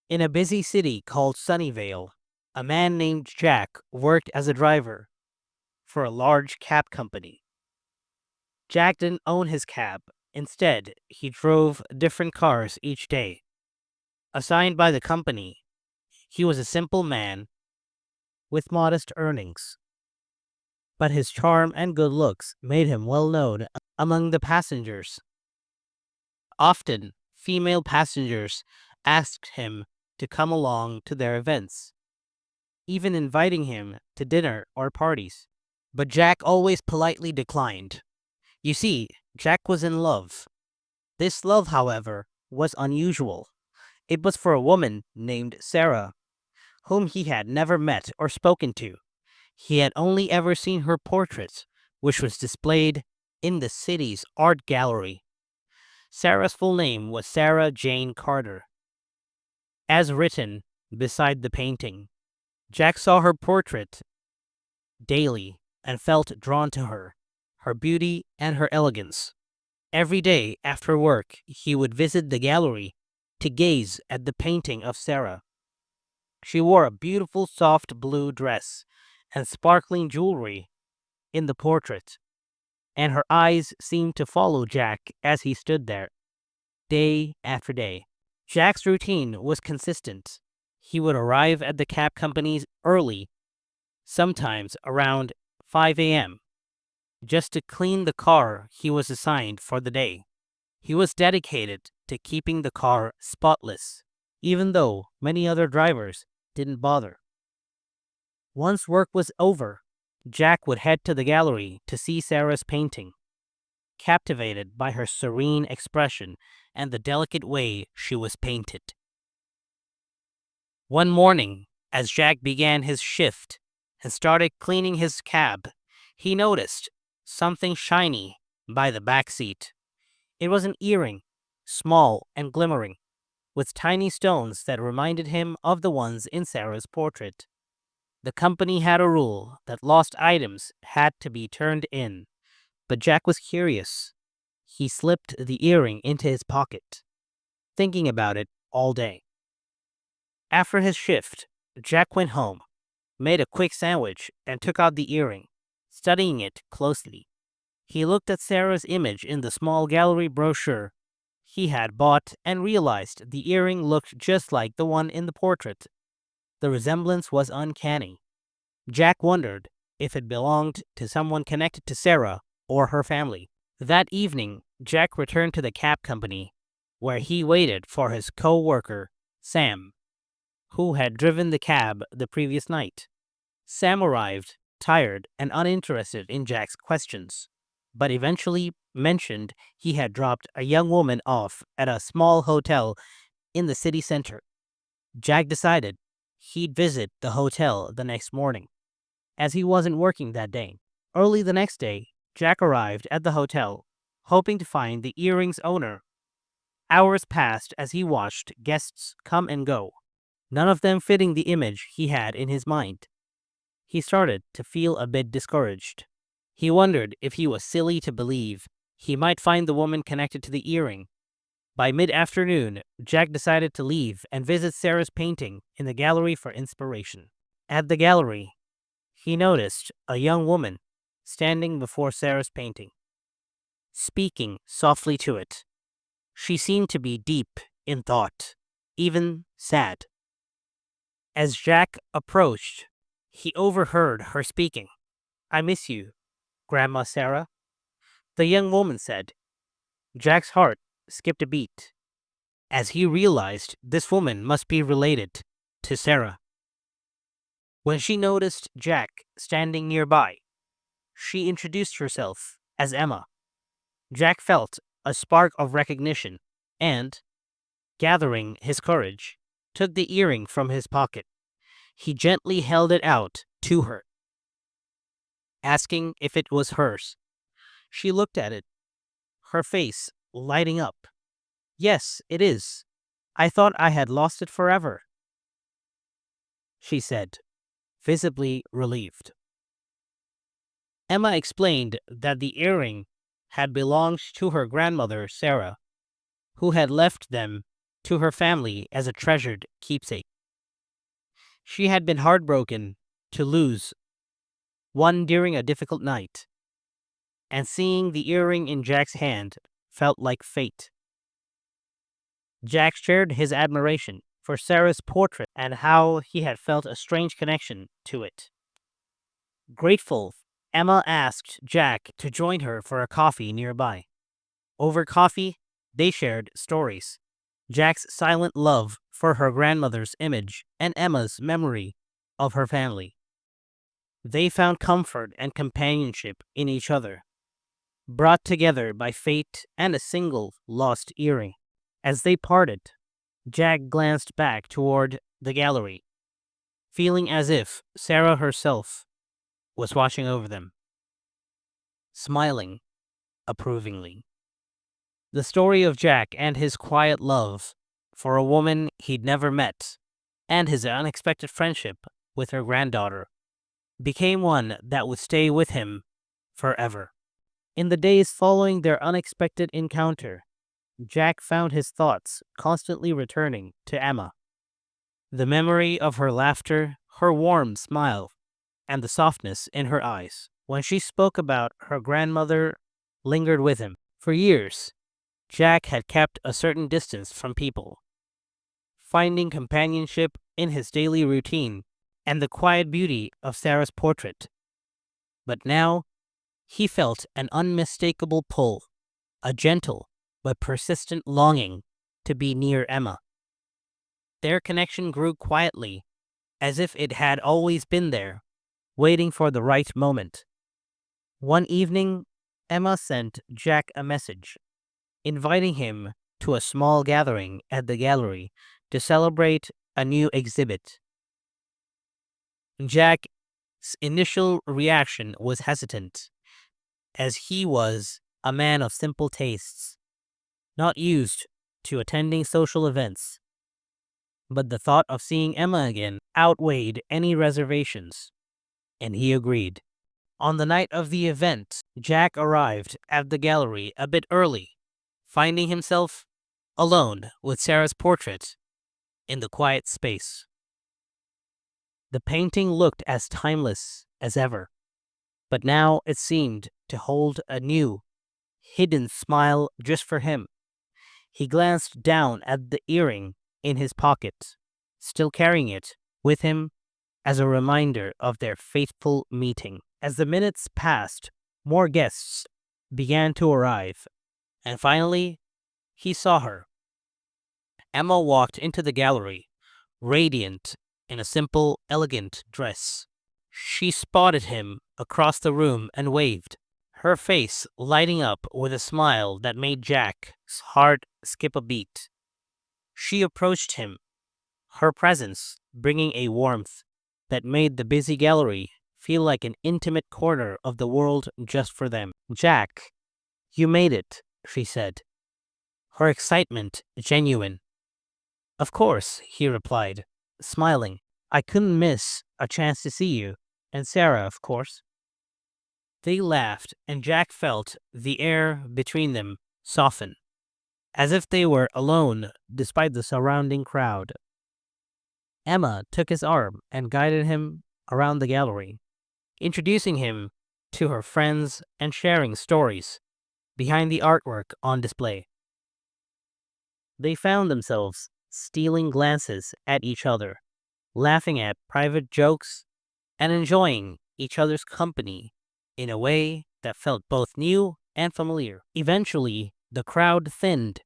In a busy city called Sunnyvale, a man named Jack worked as a driver for a large cab company. Jack didn't own his cab. Instead, he drove different cars each day, assigned by the company. He was a simple man with modest earnings, but his charm and good looks made him well known among the passengers. Often, female passengers asked him to come along to their events, even inviting him to dinner or parties. But Jack always politely declined. You see, Jack was in love. This love, however, was unusual. It was for a woman named Sarah, whom he had never met or spoken to. He had only ever seen her portrait, which was displayed in the city's art gallery. Sarah's full name was Sarah Jane Carter, as written beside the painting. Jack saw her portrait daily and felt drawn to her beauty and her elegance. Every day after work, he would visit the gallery to gaze at the painting of Sarah. She wore a beautiful soft blue dress and sparkling jewelry in the portrait, and her eyes seemed to follow Jack as he stood there, day after day. Jack's routine was consistent. He would arrive at the cab companies early, sometimes around 5 a.m., just to clean the car he was assigned for the day. He was dedicated to keeping the car spotless, even though many other drivers didn't bother. Once work was over, Jack would head to the gallery to see Sarah's painting, captivated by her serene expression and the delicate way she was painted. One morning, as Jack began his shift and started cleaning his cab, he noticed something shiny by the back seat. It was an earring, small and glimmering, with tiny stones that reminded him of the ones in Sarah's portrait. The company had a rule that lost items had to be turned in, but Jack was curious. He slipped the earring into his pocket, thinking about it all day. After his shift, Jack went home, made a quick sandwich, and took out the earring, studying it closely. He looked at Sarah's image in the small gallery brochure he had bought and realized the earring looked just like the one in the portrait. The resemblance was uncanny. Jack wondered if it belonged to someone connected to Sarah or her family. That evening, Jack returned to the cab company, where he waited for his co-worker, Sam, who had driven the cab the previous night. Sam arrived, tired and uninterested in Jack's questions, but eventually mentioned he had dropped a young woman off at a small hotel in the city center. Jack decided he'd visit the hotel the next morning, as he wasn't working that day. Early the next day, Jack arrived at the hotel, hoping to find the earring's owner. Hours passed as he watched guests come and go, none of them fitting the image he had in his mind. He started to feel a bit discouraged. He wondered if he was silly to believe he might find the woman connected to the earring. By mid-afternoon, Jack decided to leave and visit Sarah's painting in the gallery for inspiration. At the gallery, he noticed a young woman standing before Sarah's painting, speaking softly to it. She seemed to be deep in thought, even sad. As Jack approached, he overheard her speaking. "I miss you, Grandma Sarah," the young woman said. Jack's heart skipped a beat as he realized this woman must be related to Sarah. When she noticed Jack standing nearby, she introduced herself as Emma. Jack felt a spark of recognition and, gathering his courage, took the earring from his pocket. He gently held it out to her, asking if it was hers. She looked at it, her face lighting up. "Yes, it is. I thought I had lost it forever," she said, visibly relieved. Emma explained that the earring had belonged to her grandmother, Sarah, who had left them to her family as a treasured keepsake. She had been heartbroken to lose one during a difficult night, and seeing the earring in Jack's hand felt like fate. Jack shared his admiration for Sarah's portrait and how he had felt a strange connection to it. Grateful, Emma asked Jack to join her for a coffee nearby. Over coffee, they shared stories. Jack's silent love for her grandmother's image and Emma's memory of her family. They found comfort and companionship in each other, brought together by fate and a single lost earring. As they parted, Jack glanced back toward the gallery, feeling as if Sarah herself was watching over them, smiling approvingly. The story of Jack and his quiet love for a woman he'd never met, and his unexpected friendship with her granddaughter, became one that would stay with him forever. In the days following their unexpected encounter, Jack found his thoughts constantly returning to Emma. The memory of her laughter, her warm smile, and the softness in her eyes when she spoke about her grandmother lingered with him. For years, Jack had kept a certain distance from people, finding companionship in his daily routine and the quiet beauty of Sarah's portrait. But now, he felt an unmistakable pull, a gentle but persistent longing to be near Emma. Their connection grew quietly, as if it had always been there, waiting for the right moment. One evening, Emma sent Jack a message, inviting him to a small gathering at the gallery to celebrate a new exhibit. Jack's initial reaction was hesitant, as he was a man of simple tastes, not used to attending social events. But the thought of seeing Emma again outweighed any reservations, and he agreed. On the night of the event, Jack arrived at the gallery a bit early, finding himself alone with Sarah's portrait in the quiet space. The painting looked as timeless as ever, but now it seemed to hold a new, hidden smile just for him. He glanced down at the earring in his pocket, still carrying it with him as a reminder of their fateful meeting. As the minutes passed, more guests began to arrive, and finally, he saw her. Emma walked into the gallery, radiant in a simple, elegant dress. She spotted him across the room and waved, her face lighting up with a smile that made Jack's heart skip a beat. She approached him, her presence bringing a warmth that made the busy gallery feel like an intimate corner of the world just for them. "Jack, you made it," she said, her excitement genuine. "Of course," he replied, smiling. "I couldn't miss a chance to see you. And Sarah, of course." They laughed, and Jack felt the air between them soften, as if they were alone despite the surrounding crowd. Emma took his arm and guided him around the gallery, introducing him to her friends and sharing stories behind the artwork on display. They found themselves stealing glances at each other, laughing at private jokes, and enjoying each other's company in a way that felt both new and familiar. Eventually, the crowd thinned,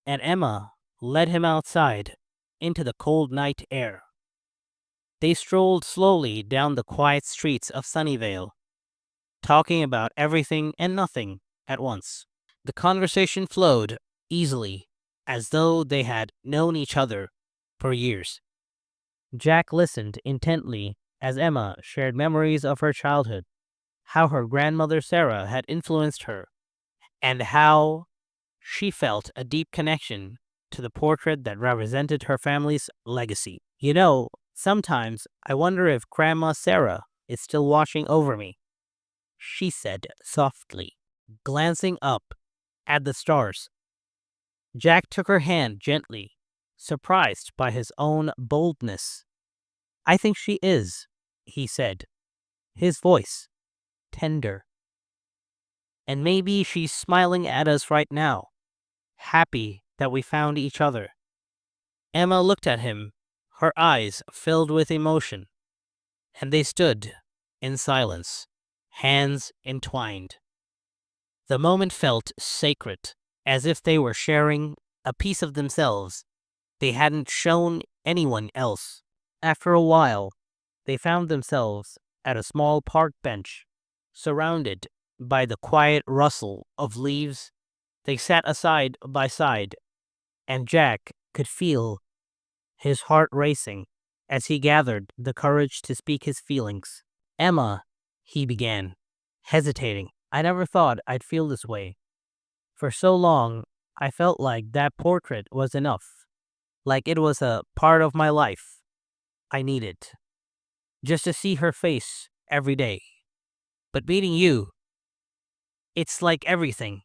and Emma led him outside into the cold night air. They strolled slowly down the quiet streets of Sunnyvale, talking about everything and nothing at once. The conversation flowed easily, as though they had known each other for years. Jack listened intently as Emma shared memories of her childhood, how her grandmother Sarah had influenced her, and how she felt a deep connection to the portrait that represented her family's legacy. "You know, sometimes I wonder if Grandma Sarah is still watching over me," she said softly, glancing up at the stars. Jack took her hand gently, surprised by his own boldness. "I think she is," he said, his voice tender. "And maybe she's smiling at us right now, happy that we found each other." Emma looked at him, her eyes filled with emotion, and they stood in silence, hands entwined. The moment felt sacred, as if they were sharing a piece of themselves they hadn't shown anyone else. After a while, they found themselves at a small park bench, surrounded by the quiet rustle of leaves. They sat side by side, and Jack could feel his heart racing as he gathered the courage to speak his feelings. "Emma," he began, hesitating. "I never thought I'd feel this way. For so long, I felt like that portrait was enough, like it was a part of my life I needed, just to see her face every day. But meeting you, it's like everything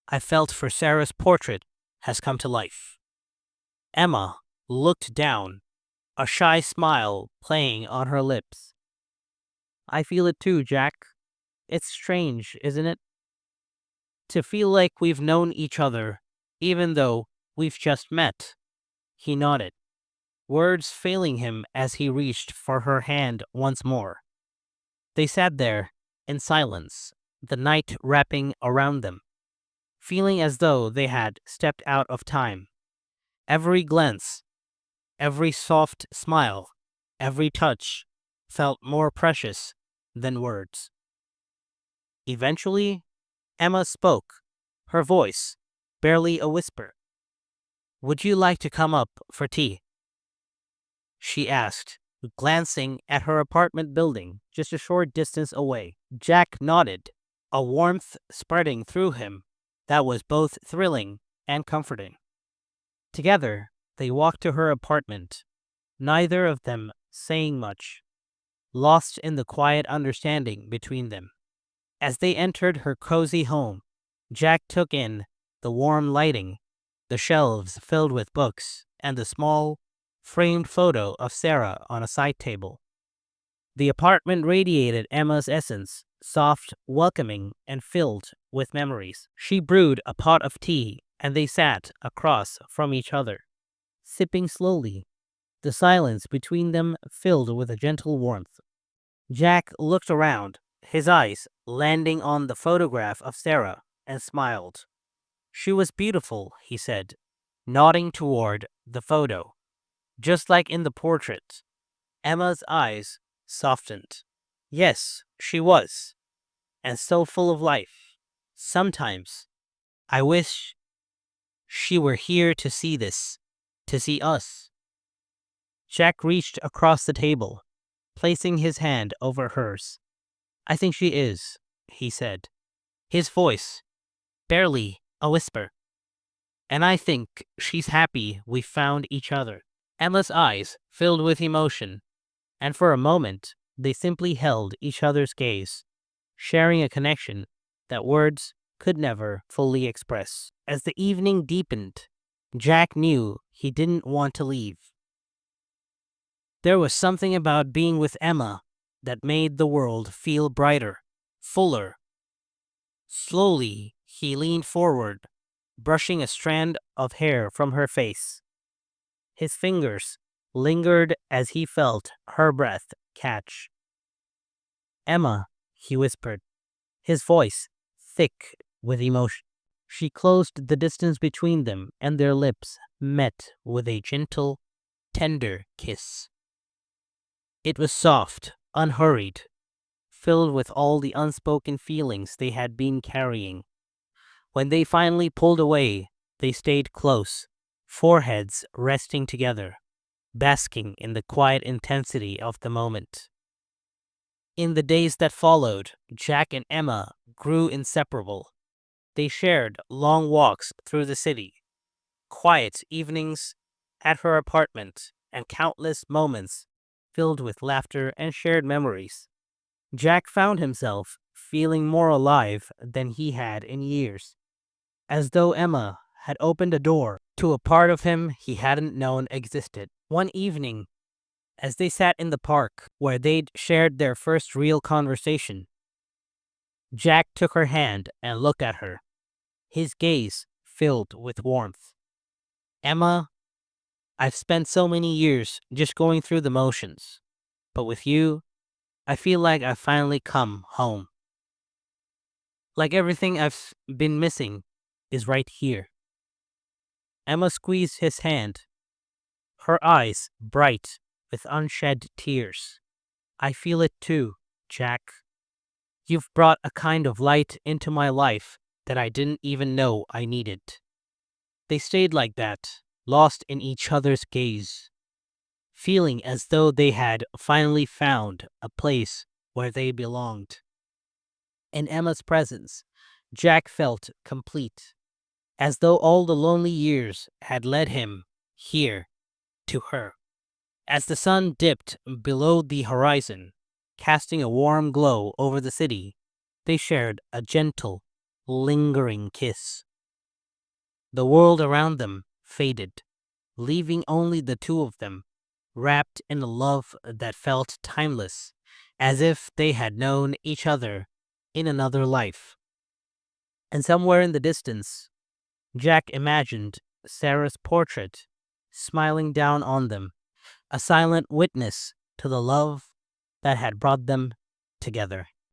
I felt for Sarah's portrait has come to life." Emma looked down, a shy smile playing on her lips. "I feel it too, Jack. It's strange, isn't it? To feel like we've known each other, even though we've just met." He nodded, words failing him as he reached for her hand once more. They sat there in silence, the night wrapping around them, feeling as though they had stepped out of time. Every glance, every soft smile, every touch felt more precious than words. Eventually, Emma spoke, her voice barely a whisper. "Would you like to come up for tea?" she asked, glancing at her apartment building just a short distance away. Jack nodded, a warmth spreading through him that was both thrilling and comforting. Together, they walked to her apartment, neither of them saying much, lost in the quiet understanding between them. As they entered her cozy home, Jack took in the warm lighting, the shelves filled with books, and the small, framed photo of Sarah on a side table. The apartment radiated Emma's essence, soft, welcoming, and filled with memories. She brewed a pot of tea, and they sat across from each other, sipping slowly, the silence between them filled with a gentle warmth. Jack looked around, his eyes landing on the photograph of Sarah, and smiled. "She was beautiful," he said, nodding toward the photo. "Just like in the portrait." Emma's eyes softened. "Yes, she was, and so full of life. Sometimes I wish she were here to see this, to see us." Jack reached across the table, placing his hand over hers. "I think she is," he said, his voice barely a whisper. "And I think she's happy we found each other." Emma's eyes filled with emotion, and for a moment they simply held each other's gaze, sharing a connection that words could never fully express. As the evening deepened, Jack knew he didn't want to leave. There was something about being with Emma that made the world feel brighter, fuller. Slowly, he leaned forward, brushing a strand of hair from her face. His fingers lingered as he felt her breath catch. "Emma," he whispered, his voice thick with emotion. She closed the distance between them, and their lips met with a gentle, tender kiss. It was soft, unhurried, filled with all the unspoken feelings they had been carrying. When they finally pulled away, they stayed close, foreheads resting together, basking in the quiet intensity of the moment. In the days that followed, Jack and Emma grew inseparable. They shared long walks through the city, quiet evenings at her apartment, and countless moments filled with laughter and shared memories. Jack found himself feeling more alive than he had in years, as though Emma had opened a door to a part of him he hadn't known existed. One evening, as they sat in the park where they'd shared their first real conversation, Jack took her hand and looked at her, his gaze filled with warmth. Emma, I've spent so many years just going through the motions, but with you, I feel like I've finally come home. Like everything I've been missing is right here. Emma squeezed his hand, her eyes bright with unshed tears. I feel it too, Jack. You've brought a kind of light into my life that I didn't even know I needed. They stayed like that, lost in each other's gaze, feeling as though they had finally found a place where they belonged. In Emma's presence, Jack felt complete, as though all the lonely years had led him here to her. As the sun dipped below the horizon, casting a warm glow over the city, they shared a gentle, lingering kiss. The world around them faded, leaving only the two of them, wrapped in a love that felt timeless, as if they had known each other in another life. And somewhere in the distance, Jack imagined Sarah's portrait, smiling down on them, a silent witness to the love that had brought them together.